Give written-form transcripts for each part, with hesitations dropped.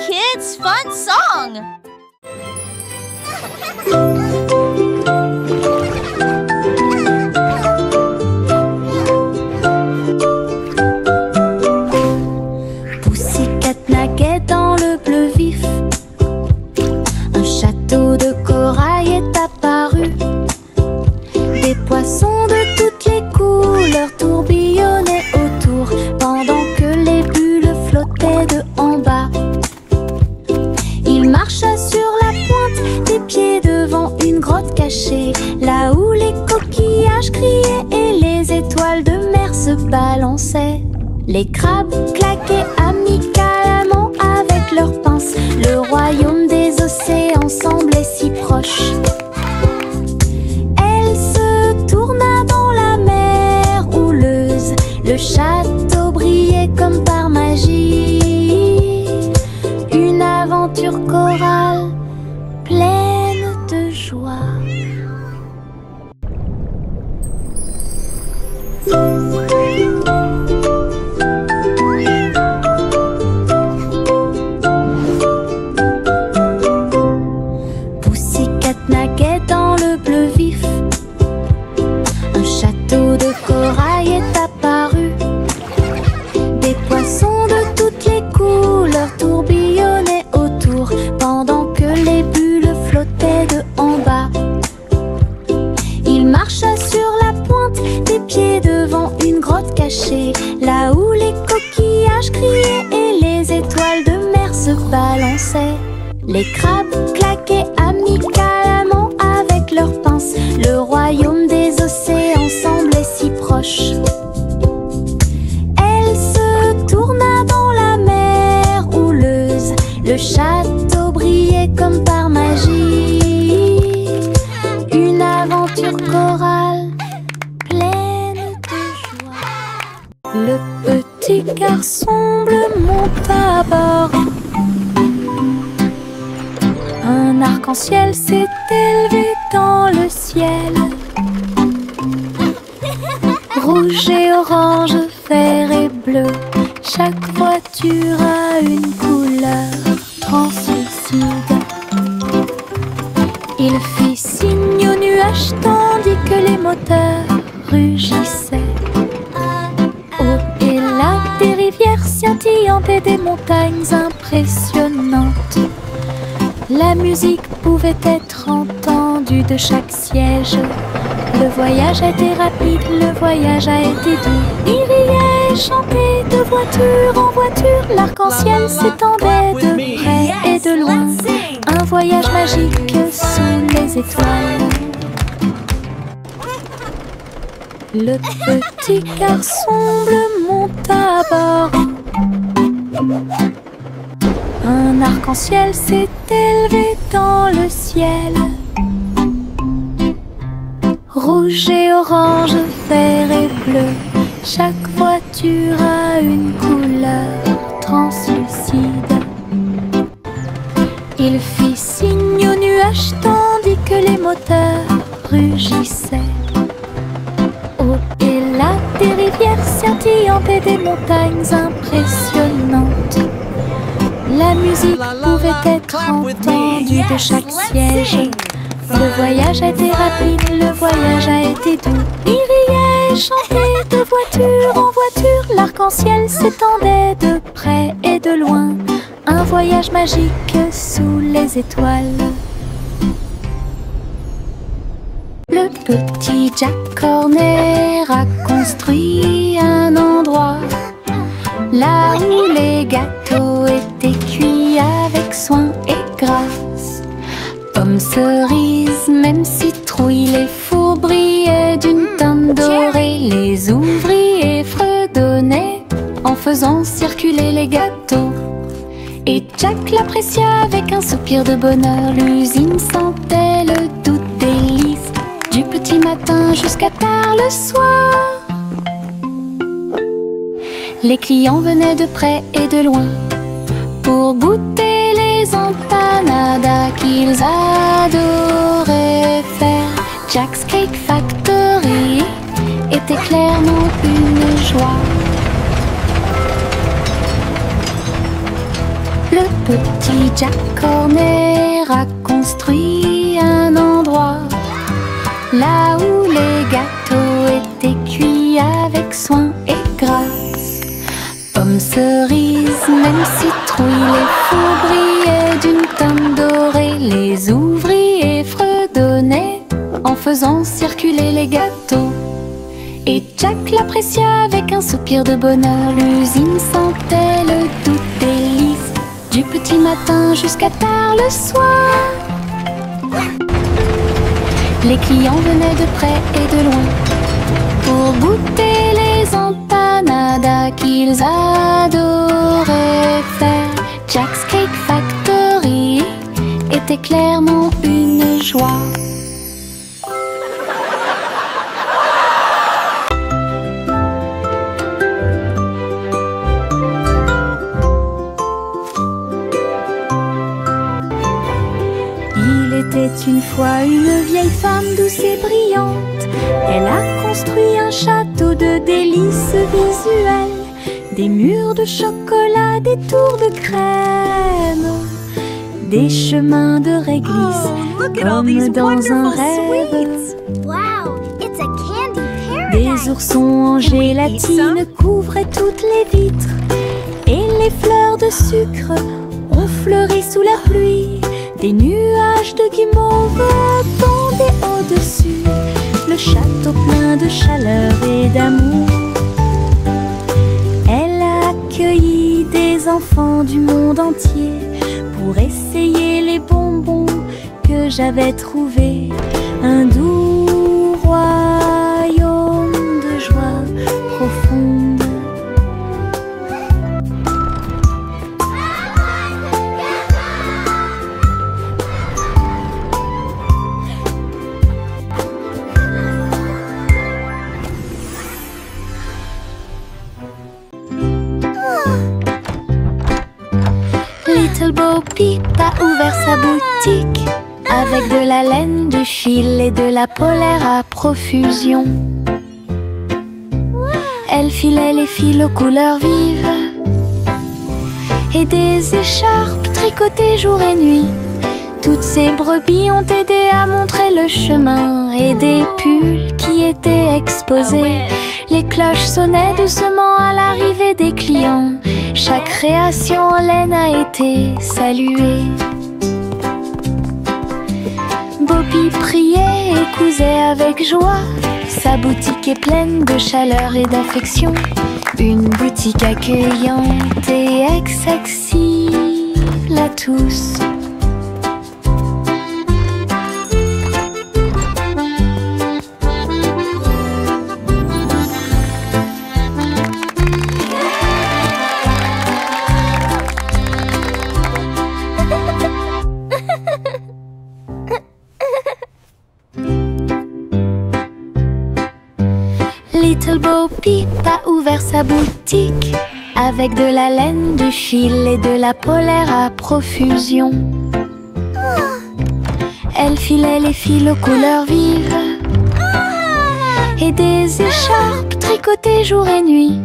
kids' fun song! Pussycat naguait dans le bleu vif. Un château de corail est apparu. Des poissons de toutes les couleurs tourbillonnaient autour, pendant que les bulles flottaient de en bas. Il marcha sur la pointe des pieds devant une grotte cachée, là où les coquillages criaient et les étoiles de mer se balançaient. Les crabes claquaient amicalement avec leurs pinces. Le royaume des océans semblait si proche. Elle se tourna dans la mer houleuse. Le château brillait comme par magie. Une aventure chorale pleine de joie. Pussycat naguait dans le bleu vif. Un château de corail est apparu. Des poissons de toutes les couleurs tourbillonnaient autour, pendant que les bulles flottaient de en bas. Il marcha sur la pointe des pieds devant une grotte cachée, là où les coquillages criaient et les étoiles de mer se balançaient. Les crabes claquaient amicalement avec leurs pinces. Le royaume des océans semblait si proche. Elle se tourna dans la mer houleuse. Le château brillait comme par magie. Une aventure chorale pleine de joie. Le petit garçon bleu monta à bord. Un arc-en-ciel s'est élevé dans le ciel. Rouge et orange, vert et bleu, chaque voiture a une couleur translucide. Il fit signe aux nuages tandis que les moteurs rugissaient. Oh, et là, des rivières scintillantes et des montagnes impressionnantes. La musique pouvait être entendue de chaque siège. Le voyage a été rapide, le voyage a été doux. Il riait et chantait de voiture en voiture. L'arc-en-ciel s'étendait de près et de loin. Un voyage magique sous les étoiles. Le petit garçon bleu monta à bord. Un arc-en-ciel s'est élevé dans le ciel. Rouge et orange, vert et bleu, chaque voiture a une couleur translucide. Il fit signe aux nuages tandis que les moteurs rugissaient. Oh, et là, des rivières scintillantes et des montagnes impressionnantes. La musique pouvait être entendue de chaque siège. Le voyage a été rapide, le voyage a été doux. Il riait et chantait de voiture en voiture. L'arc-en-ciel s'étendait de près et de loin. Un voyage magique sous les étoiles. Le petit Jack Horner a construit un endroit là où les gâteaux étaient cuits avec soin et grâce. Pommes, cerises, même citrouilles, les fours brillaient d'une teinte dorée. Les ouvriers fredonnaient en faisant circuler les gâteaux. Et Jack l'apprécia avec un soupir de bonheur. L'usine sentait le doux délice du petit matin jusqu'à tard le soir. Les clients venaient de près et de loin pour goûter les empanadas qu'ils adoraient faire. Jack's Cake Factory était clairement une joie. Le petit Jack Horner a construit un endroit là où les gâteaux étaient cuits avec soin et grâce. Pommes, cerises, même citrouilles, les fous brillaient d'une teinte dorée. Les ouvriers fredonnaient en faisant circuler les gâteaux. Et Jack l'apprécia avec un soupir de bonheur. L'usine sentait le doux délice du petit matin jusqu'à tard le soir. Les clients venaient de près et de loin pour goûter les empanadas qu'ils adoraient faire. Jack's Cake Factory était clairement une joie. C'était une fois une vieille femme douce et brillante. Elle a construit un château de délices visuelles, des murs de chocolat, des tours de crème, des chemins de réglisse comme dans un rêve. Wow, it's a candy paradise. Des oursons en gélatine couvraient toutes les vitres et les fleurs de sucre ont fleuri sous la pluie. Des nuages de guimauve tombaient au-dessus, le château plein de chaleur et d'amour. Elle a accueilli des enfants du monde entier pour essayer les bonbons que j'avais trouvés. Un doux royaume de joie profonde. Little Bo Peep a ouvert sa boutique avec de la laine, du fil et de la polaire à profusion. Elle filait les fils aux couleurs vives et des écharpes tricotées jour et nuit. Toutes ces brebis ont aidé à montrer le chemin et des pulls qui étaient exposés. Les cloches sonnaient doucement à l'arrivée des clients. Chaque création en laine a été saluée. Bobby priait et cousait avec joie. Sa boutique est pleine de chaleur et d'affection. Une boutique accueillante et accessible à tous. Little Bo Peep a ouvert sa boutique avec de la laine, du fil et de la polaire à profusion. Elle filait les fils aux couleurs vives et des écharpes tricotées jour et nuit.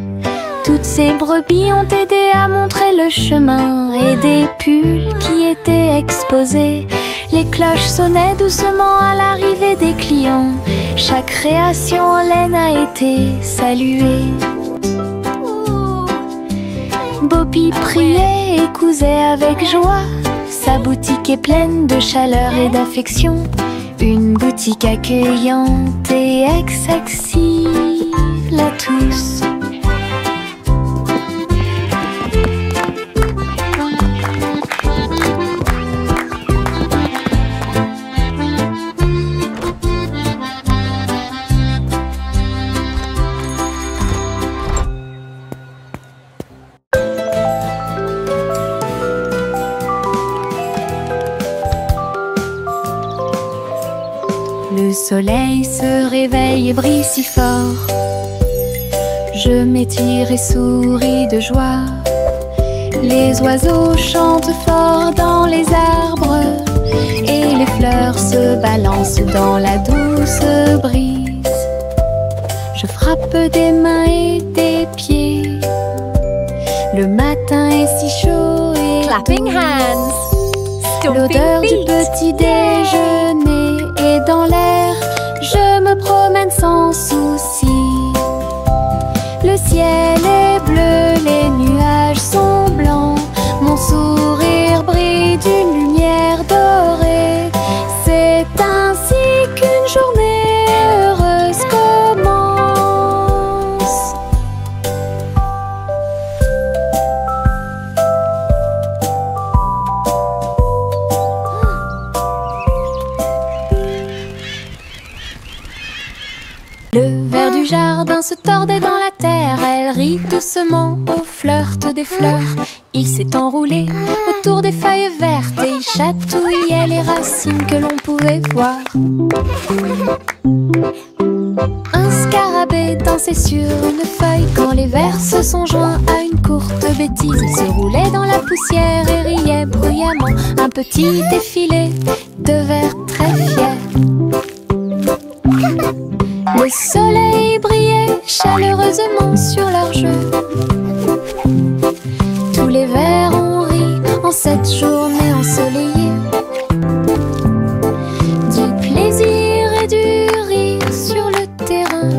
Toutes ces brebis ont aidé à montrer le chemin et des pulls qui étaient exposés. Les cloches sonnaient doucement à l'arrivée des clients. Chaque création en laine a été saluée. Bobby priait et cousait avec joie. Sa boutique est pleine de chaleur et d'affection. Une boutique accueillante et accessible à tous. Le soleil se réveille et brille si fort. Je m'étire et souris de joie. Les oiseaux chantent fort dans les arbres et les fleurs se balancent dans la douce brise. Je frappe des mains et des pieds. Le matin est si chaud et clapping hands. L'odeur du petit déjeuner est dans l'air. Je me promène sans souci. Le ciel est bleu, les nuages sont blancs. Mon sourire brille d'une lumière dorée. C'est ainsi qu'une journée heureuse commence. Le ver du jardin se tordait dans la terre. Elle rit doucement au flirt des fleurs. Il s'est enroulé autour des feuilles vertes et il chatouillait les racines que l'on pouvait voir. Un scarabée dansait sur une feuille quand les vers se sont joints à une courte bêtise. Il se roulait dans la poussière et riait bruyamment. Un petit défilé de vers très fiers. Le soleil brillait chaleureusement sur leur jeu. Tous les vers ont ri en cette journée ensoleillée. Du plaisir et du rire sur le terrain.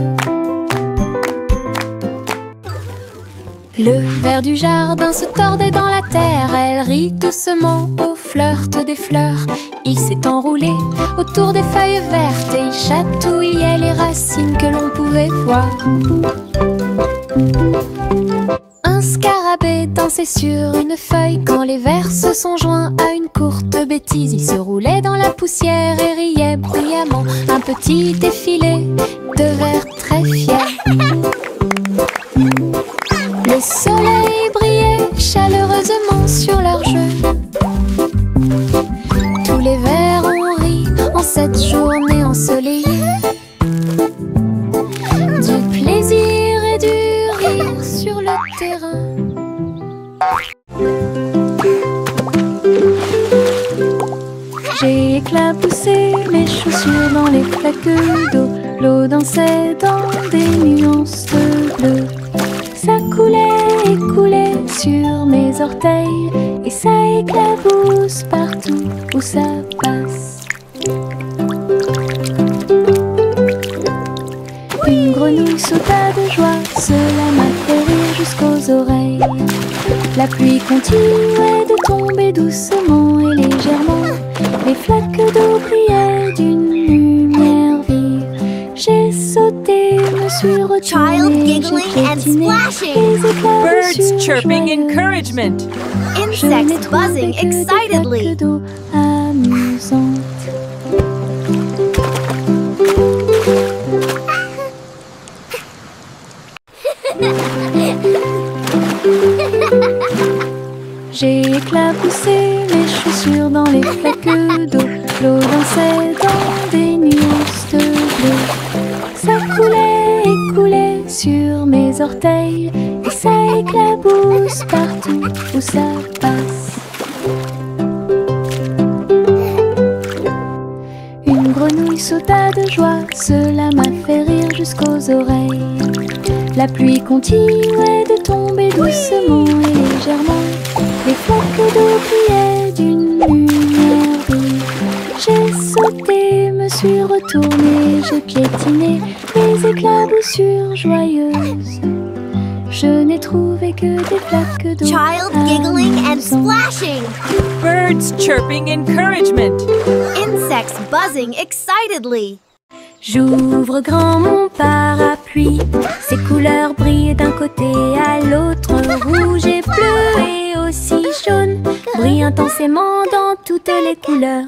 Le ver du jardin se tordait dans la terre. Elle rit doucement au flirt des fleurs. Il s'est enroulé autour des feuilles vertes et il chatouillait les racines que l'on pouvait voir. Un scarabée dansait sur une feuille quand les vers se sont joints à une courte bêtise. Il se roulait dans la poussière et riait bruyamment. Un petit défilé de vers très fiers. Le soleil brillait chaleureusement sur leur jeu. Tous les vers ont ri en cette journée ensoleillée. Du plaisir et du rire sur le terrain. J'ai éclaboussé mes chaussures dans les flaques d'eau. L'eau dansait dans des nuances de bleu. Ça coulait et coulait sur mes orteils et ça éclabousse partout où ça passe. Une grenouille sauta de joie, cela m'a fait rire jusqu'aux oreilles. La pluie continuait de tomber doucement et légèrement. Les flaques d'eau brillaient d'une lumière vive. J'ai sauté, me suis retournée, j'ai piétiné les éclats Birds chirping encouragement. Insects buzzing excitedly. d'eau amusantes. J'ai éclaboussé mes chaussures dans les flaques d'eau. L'eau dansait dans des nuances de bleu. Ça coulait et coulait sur mes orteils et ça éclabousse partout où ça passe. Une grenouille sauta de joie, cela m'a fait rire jusqu'aux oreilles. La pluie continuait de tomber doucement et légèrement. Les flaques d'eau brillaient d'une lumière vive. J'ai sauté, me suis retournée, j'ai piétiné les éclaboussures joyeuses. Je n'ai trouvé que des flaques d'eau. Child giggling and amusantes. splashing. Birds chirping encouragement. Insects buzzing excitedly. J'ouvre grand mon parapluie, ses couleurs brillent d'un côté à l'autre, rouge et bleu et aussi jaune, brillent intensément dans toutes les couleurs.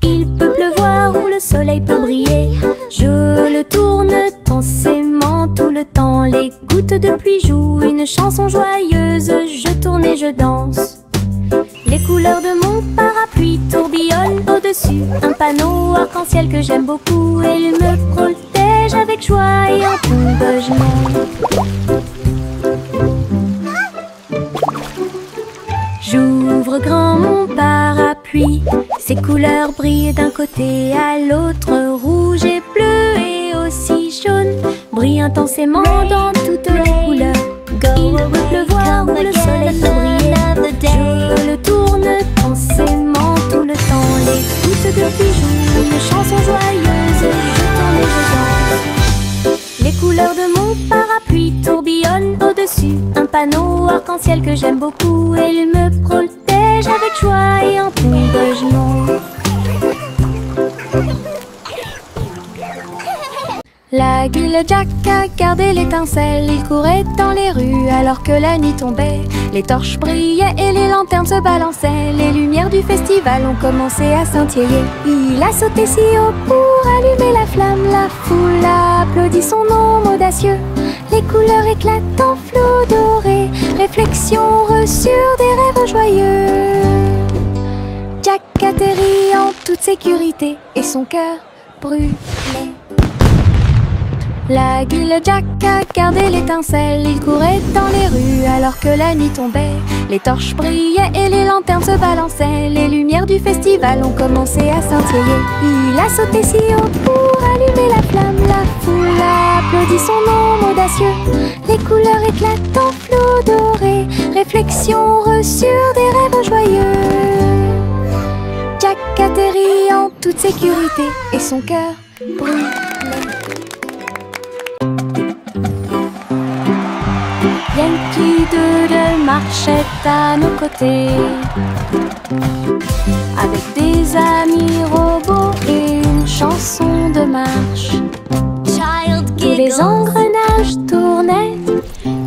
Il peut pleuvoir ou le soleil peut briller, je le tourne intensément tout le temps. Les gouttes de pluie jouent une chanson joyeuse, je tourne et je danse. Les couleurs de mon parapluie tourbillonnent au-dessus un panneau arc-en-ciel que j'aime beaucoup. Et il me protège avec joie et en tombe je l'aime. J'ouvre grand mon parapluie, ses couleurs brillent d'un côté à l'autre, rouge et bleu et aussi jaune, brillent intensément dans toutes les couleurs. Il peut pleuvoir ou le soleil peut briller, je le tourne arc-en-ciel que j'aime beaucoup. Et il me protège avec joie et en tombe je monte. La guille Jack a gardé l'étincelle. Il courait dans les rues alors que la nuit tombait. Les torches brillaient et les lanternes se balançaient. Les lumières du festival ont commencé à scintiller. Il a sauté si haut pour allumer la flamme. La foule a applaudi son nom audacieux. Les couleurs éclatent en flot doré. Réflexion reçue des rêves joyeux. Jack atterrit en toute sécurité et son cœur brûlait. La guille Jack a gardé l'étincelle. Il courait dans les rues alors que la nuit tombait. Les torches brillaient et les lanternes se balançaient. Les lumières du festival ont commencé à scintiller. Il a sauté si haut pour allumer la flamme. La foule a applaudi son nom audacieux. Les couleurs éclatent en flot doré. Réflexion reçue des rêves joyeux. Jack atterrit en toute sécurité et son cœur brûlait. Yankee Doodle marchait à nos côtés, avec des amis robots et une chanson de marche. Tous les engrenages tournaient,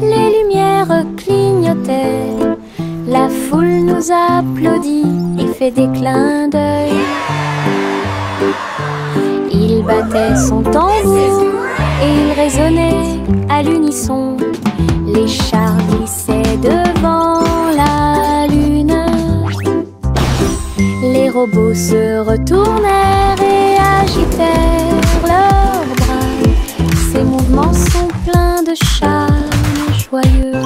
les lumières clignotaient. La foule nous applaudit et fait des clins d'œil. Il battait son tambour et il résonnait à l'unisson. Les chars glissaient devant la lune. Les robots se retournèrent et agitèrent leurs bras. Ces mouvements sont pleins de charme joyeux.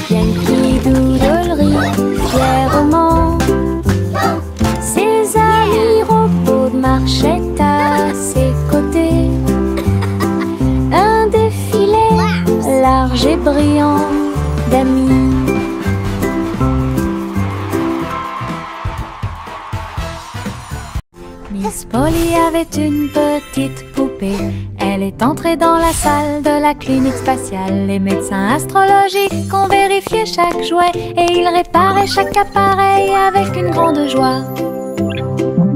Yankee Doodle rit fièrement. Ses amis robots marchaient à ses côtés. Un défilé large et brillant d'amis. Miss Polly avait une petite poupée. Elle est entrée dans la salle de la clinique spatiale. Les médecins astrologiques ont vérifié chaque jouet et ils réparaient chaque appareil avec une grande joie.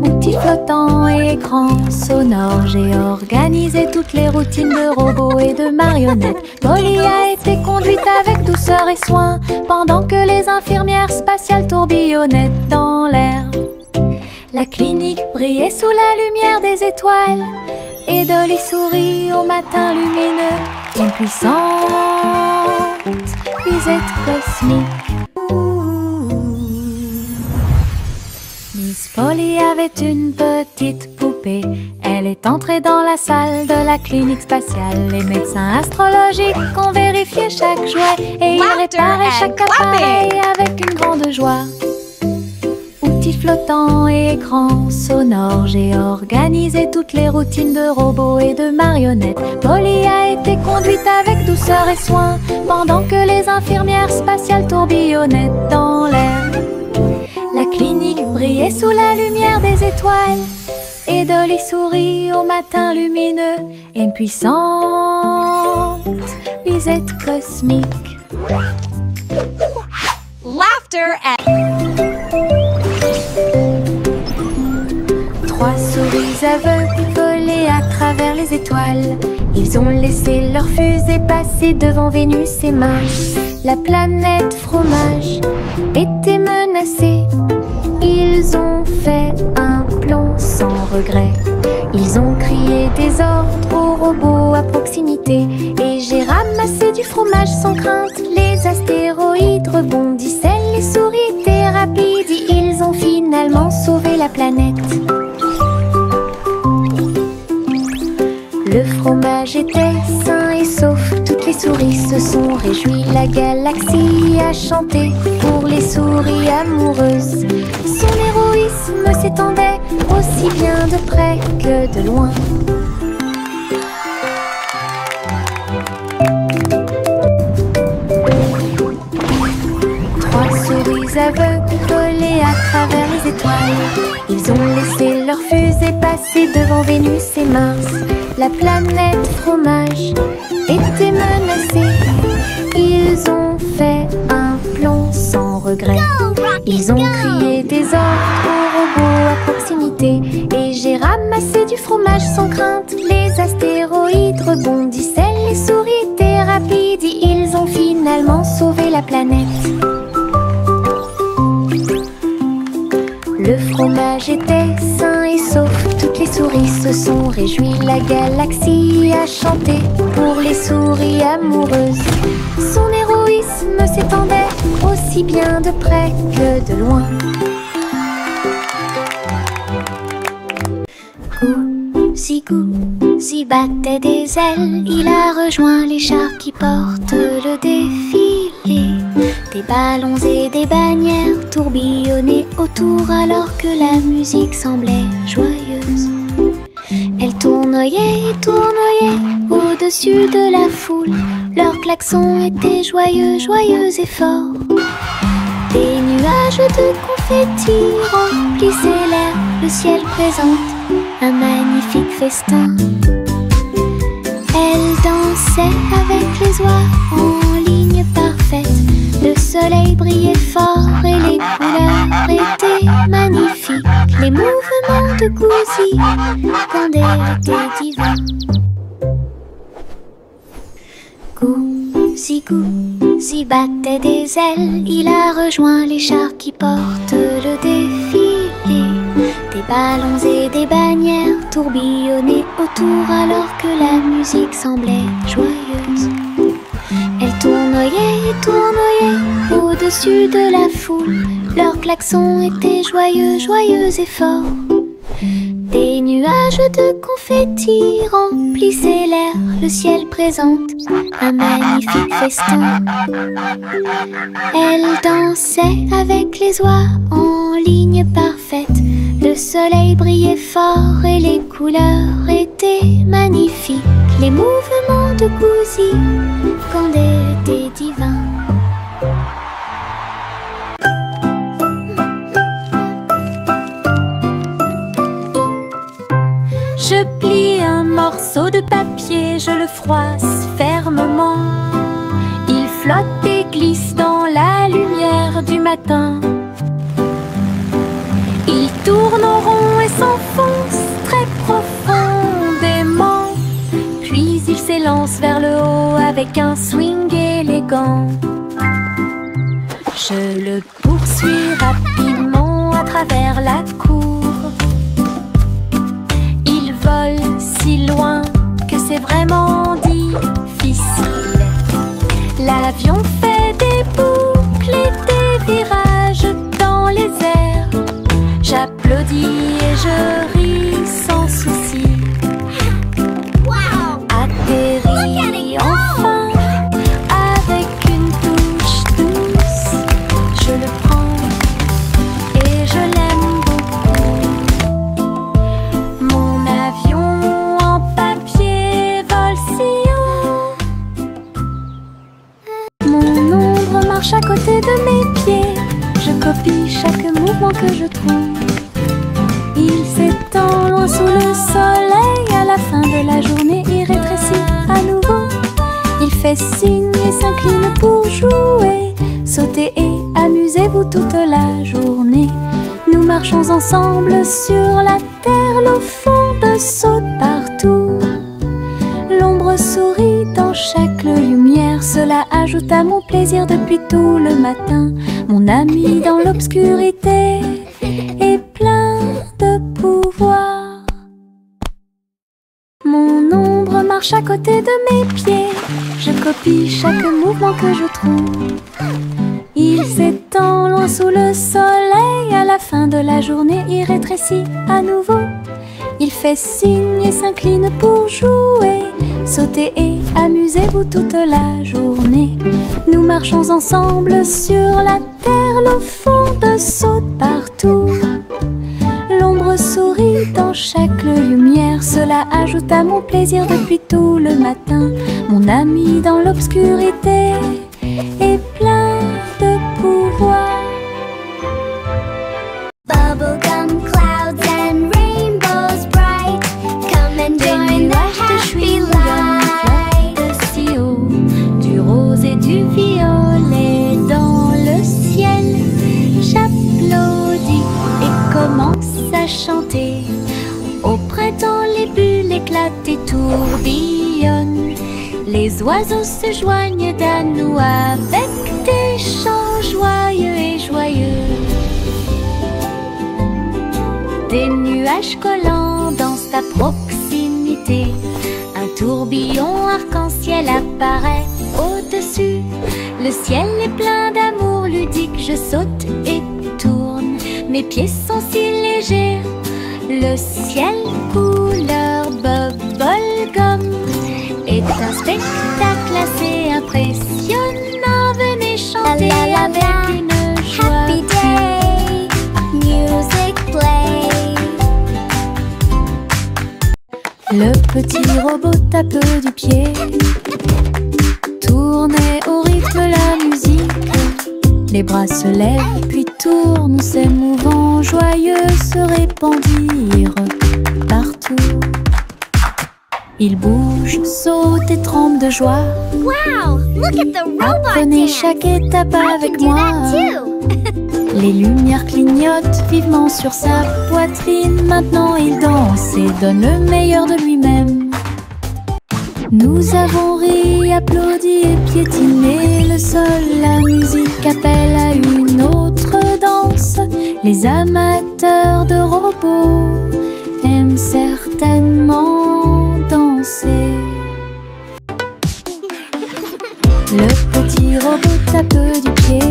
Outils flottants et écrans sonores, j'ai organisé toutes les routines de robots et de marionnettes. Polly a été conduite avec douceur et soin pendant que les infirmières spatiales tourbillonnaient dans l'air. La clinique brillait sous la lumière des étoiles et Dolly sourit au matin lumineux. Une puissante visite cosmique. Miss Polly avait une petite poupée. Elle est entrée dans la salle de la clinique spatiale. Les médecins astrologiques ont vérifié chaque jouet et ils réparaient chaque appareil avec une grande joie. Outils flottants et écrans sonores, j'ai organisé toutes les routines de robots et de marionnettes. Polly a été conduite avec douceur et soin pendant que les infirmières spatiales tourbillonnaient dans l'air. La clinique brillait sous la lumière des étoiles et Dolly sourit au matin lumineux. Une puissante visite cosmique. Laughter at... Trois souris aveugles volaient à travers les étoiles. Ils ont laissé leur fusée passer devant Vénus et Mars. La planète fromage était menacée. Ils ont fait un plan sans regret. Ils ont crié des ordres aux robots à proximité. Et j'ai ramassé du fromage sans crainte. Les astéroïdes rebondissaient, les souris étaient rapides. Ils ont finalement sauvé la planète. Le fromage était sain et sauf. Toutes les souris se sont réjouies. La galaxie a chanté pour les souris amoureuses. Son héroïsme s'étendait aussi bien de près que de loin. Trois souris aveugles volaient à travers les étoiles. Ils ont laissé leur fusée passer devant Vénus et Mars. La planète fromage étaient menacés. Ils ont fait un plomb sans regret. Ils ont crié des ordres aux robots à proximité. Et j'ai ramassé du fromage sans crainte. Les astéroïdes rebondissaient, les souris étaient rapides. Et ils ont finalement sauvé la planète. Le fromage était sain et sauf. Toutes les souris se sont réjouies. La galaxie a chanté pour les souris amoureuses. Son héroïsme s'étendait aussi bien de près que de loin. Gousi battait des ailes. Il a rejoint les chars qui portent le défilé. Des ballons et des bannières tourbillonnaient autour alors que la musique semblait joyeuse. Elle tournoyait et tournoyait au-dessus de la foule. Leurs klaxons étaient joyeux, joyeux et forts. Des nuages de confettis remplissaient l'air. Le ciel présente un magnifique festin. Elle dansait avec les oies en ligne parfaite. Le soleil brillait fort et les couleurs étaient magnifiques. Les mouvements de Gousi quand elle était divin. Gousi battait des ailes. Il a rejoint les chars qui portent le défilé. Des ballons et des bannières tourbillonnaient autour alors que la musique semblait joyeuse. Elle tournoyait et tournoyait au-dessus de la foule. Leurs klaxons étaient joyeux, joyeux et forts. Des nuages de confettis remplissaient l'air. Le ciel présente un magnifique festin. Elle dansait avec les oies en ligne parfaite. Le soleil brillait fort et les couleurs étaient magnifiques. Les mouvements de Gousi quand elle était divin. Je plie un morceau de papier, je le froisse fermement. Il flotte et glisse dans la lumière du matin. Il tourne en rond et s'enfonce très profondément. Puis il s'élance vers le haut avec un swing élégant. Je le poursuis rapidement à travers la cour. Il vole si loin que c'est vraiment difficile. L'avion fait des boucles et des virages dans les airs. J'applaudis et je ris sans souci. Atterri enfin avec une touche douce. Je le prends et je l'aime beaucoup. Mon avion en papier vole si haut. Mon ombre marche à côté de mes pieds. Je copie chaque mouvement que je trouve. Il s'étend loin sous le soleil. À la fin de la journée, il rétrécit à nouveau. Il fait signe et s'incline pour jouer. Sautez et amusez-vous toute la journée. Nous marchons ensemble sur la terre. L'eau fonde saute partout. L'ombre sourit dans chaque lumière. Cela ajoute à mon plaisir depuis tout le matin. Mon ami dans l'obscurité est plein de pouvoir. Mon ombre marche à côté de mes pieds. Je copie chaque mouvement que je trouve. Il s'étend loin sous le soleil. À la fin de la journée, il rétrécit à nouveau. Il fait signe et s'incline pour jouer. Sautez et amusez-vous toute la journée. Nous marchons ensemble sur la terre. L'eau fonde saute partout. L'ombre sourit dans chaque lumière. Cela ajoute à mon plaisir depuis tout le matin. Mon ami dans l'obscurité est plein de pouvoir. Bubblegum clouds and rainbows bright. Come and join the happy light. et du violet dans le ciel. J'applaudis et commence à chanter. Au printemps, les bulles éclatent et tourbillonnent. Les oiseaux se joignent à nous avec des chants joyeux et joyeux. Des nuages collants dansent à proximité. Un tourbillon arc-en-ciel apparaît au-dessus. Le ciel est plein d'amour ludique. Je saute et tourne. Mes pieds sont si légers. Le ciel couleur bubblegum est un spectacle assez impressionnant. Venez chanter avec une joie. Happy day, music play. Le petit robot tape du pied, tournez au rythme la musique. Les bras se lèvent puis tournent, s'émouvant, joyeux se répandirent partout. Ils bougent, sautent et tremblent de joie. Wow, look at the robot Apprenez dance. chaque étape I avec can do moi. that too. Les lumières clignotent vivement sur sa poitrine. Maintenant il danse et donne le meilleur de lui-même. Nous avons ri, applaudi et piétiné le sol. La musique appelle à une autre danse. Les amateurs de robots aiment certainement danser. Le petit robot tape du pied,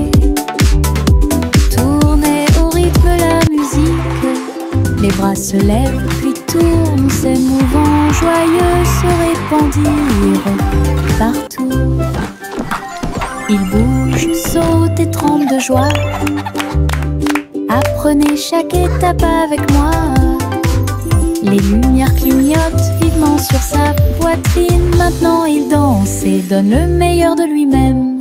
tournez au rythme la musique. Les bras se lèvent puis tournent, s'émouvant, joyeux se répandirent partout. Ils bougent, sautent et tremblent de joie. Apprenez chaque étape avec moi. Les lumières clignotent vivement sur sa poitrine. Maintenant il danse et donne le meilleur de lui-même.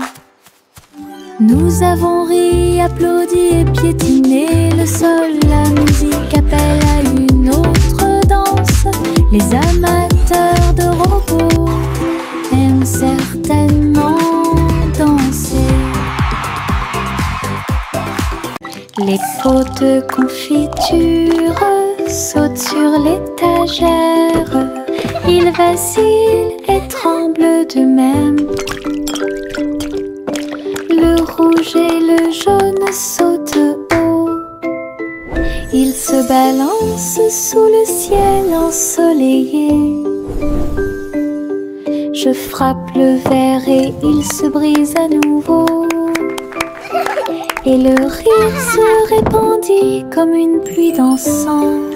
Nous avons ri, applaudi et piétiné le sol. La musique appelle à une autre danse. Les amateurs de robots aiment certainement danser. Les pots de confiture sautent sur l'étagère. Ils vacillent et tremblent d'eux-mêmes. Le rouge et le jaune sautent haut. Ils se balancent sous le ciel ensoleillé. Je frappe le verre et il se brise à nouveau. Et le rire se répandit comme une pluie dansante.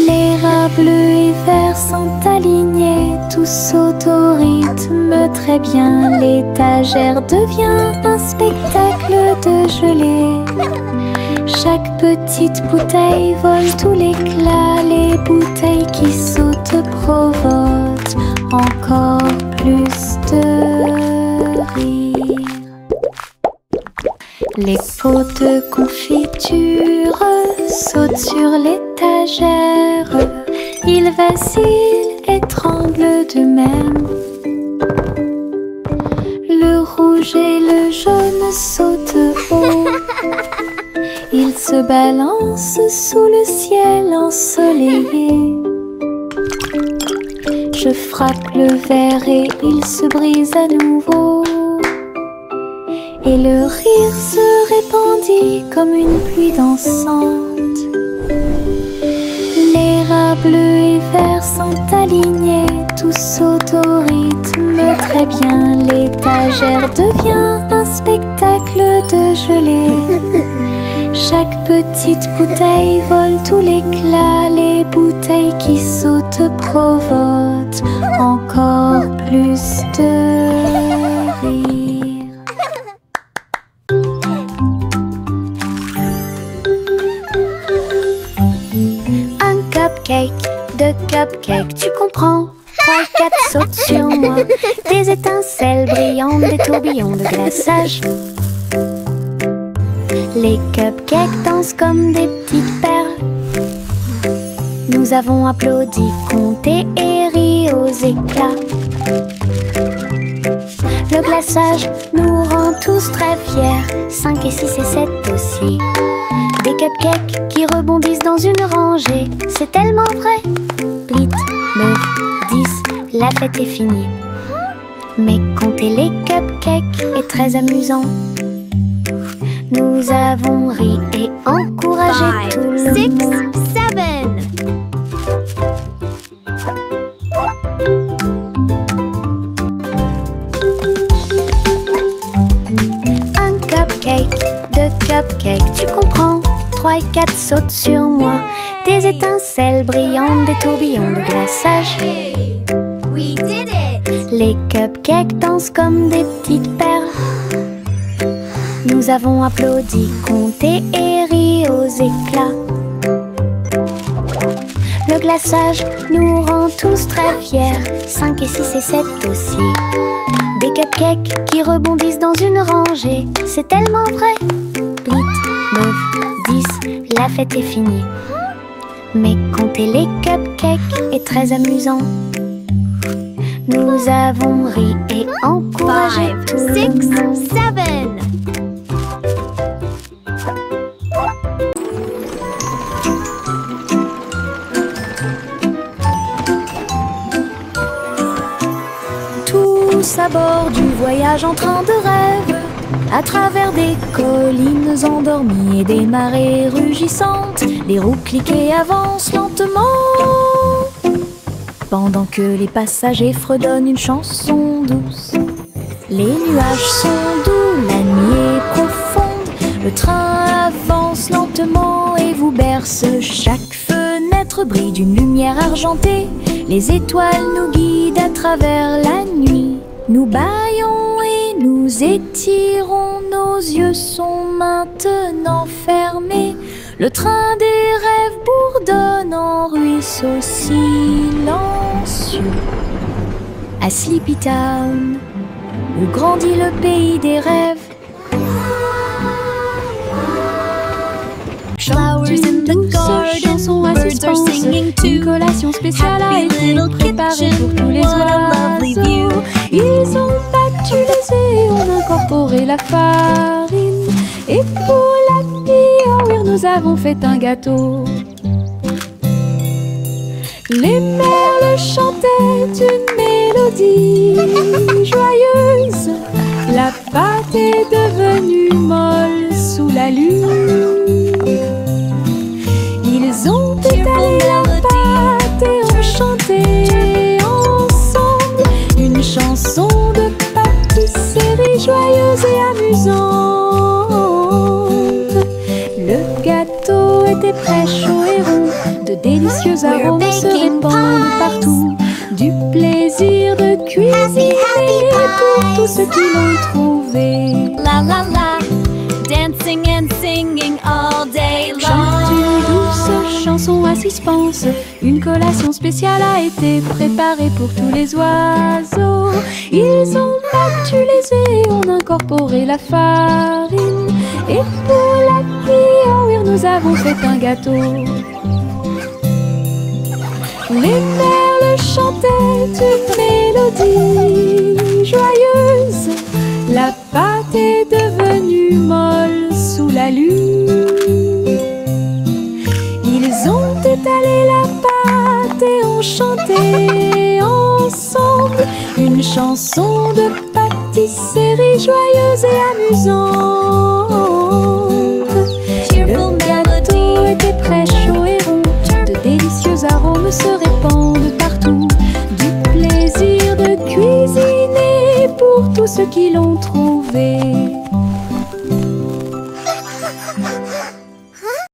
Les rats bleus et verts sont alignés, tous sautent au rythme très bien. L'étagère devient un spectacle de gelée. Chaque petite bouteille vole tout l'éclat. Les bouteilles qui sautent provoquent encore plus de rire. Les pots de confiture sautent sur l'étagère. Ils vacillent et tremblent d'eux-mêmes. Le rouge et le jaune sautent haut. Ils se balancent sous le ciel ensoleillé. Je frappe le verre et il se brise à nouveau. Et le rire se répandit comme une pluie dansante. Les rats bleus et verts sont alignés, tous sautent au rythme très bien. L'étagère devient un spectacle de gelée. Chaque petite bouteille vole tout l'éclat. Les bouteilles qui sautent provoquent encore plus de rire. De cupcakes, tu comprends? 3 et 4 sautent sur moi. Des étincelles brillantes, des tourbillons de glaçage. Les cupcakes dansent comme des petites perles. Nous avons applaudi, compté et ri aux éclats. Le glaçage nous rend tous très fiers, 5 et 6 et 7 aussi. Des cupcakes qui rebondissent dans une rangée, c'est tellement vrai. 8, 9, 10, la fête est finie. Mais compter les cupcakes est très amusant. Nous avons ri et encouragé tout le 6, monde. 7. Un cupcake, 2 cupcakes, tu comprends. 3 et 4 sautent sur moi. Des étincelles brillantes, des tourbillons de glaçage. We did it! Les cupcakes dansent comme des petites perles. Nous avons applaudi, compté et ri aux éclats. Le glaçage nous rend tous très fiers, 5 et 6 et 7 aussi. Des cupcakes qui rebondissent dans une rangée, c'est tellement vrai. 8, 9, 10, la fête est finie. Mais compter les cupcakes est très amusant. Nous avons ri et encouragé 5, tout le 6, monde. 7. Tous à bord du voyage en train de rêve, à travers des collines endormies et des marées rugissantes, les roues cliquent et avancent lentement, pendant que les passagers fredonnent une chanson douce. Les nuages sont doux, la nuit est profonde, le train avance lentement et vous berce. Chaque fenêtre brille d'une lumière argentée, les étoiles nous guident à travers la nuit. Nous bâillons et nous étirons, nos yeux sont maintenant fermés. Le train des rêves bourdonne en ruisseau silencieux. À Sleepy Town, où grandit le pays des rêves. Flowers in the garden, birds are singing too. Une collation spéciale a Happy été little préparée pour tous les kitchen, what a lovely view. oiseaux. Ils ont battu les œufs, ont incorporé la farine. Et pour la nuit, nous avons fait un gâteau. Les merles chantaient une mélodie joyeuse. La pâte est devenue molle sous la lune. Ils ont étalé la pâte et ont chanté ensemble une chanson de pâtisserie joyeuse et amusante. Le gâteau était prêt, chaud et rond, de délicieux arômes se répandent partout. Du plaisir de cuisiner pour tous ceux qui l'ont trouvé. La la la, dancing and singing all day Chante une long. douce chanson à suspense. Une collation spéciale a été préparée pour tous les oiseaux. Ils ont battu les œufs et ont incorporé la farine. Et pour la nuit, nous avons fait un gâteau. Les merles chantaient une mélodie joyeuse. La pâte est devenue molle sous la lune. Ils ont étalé la pâte et ont chanté ensemble une chanson de pâtisserie joyeuse et amusante. Le gâteau était prêt, chaud et rond, de délicieux arômes se répandent partout. Du plaisir de cuisiner pour tous ceux qui l'ont trouvé.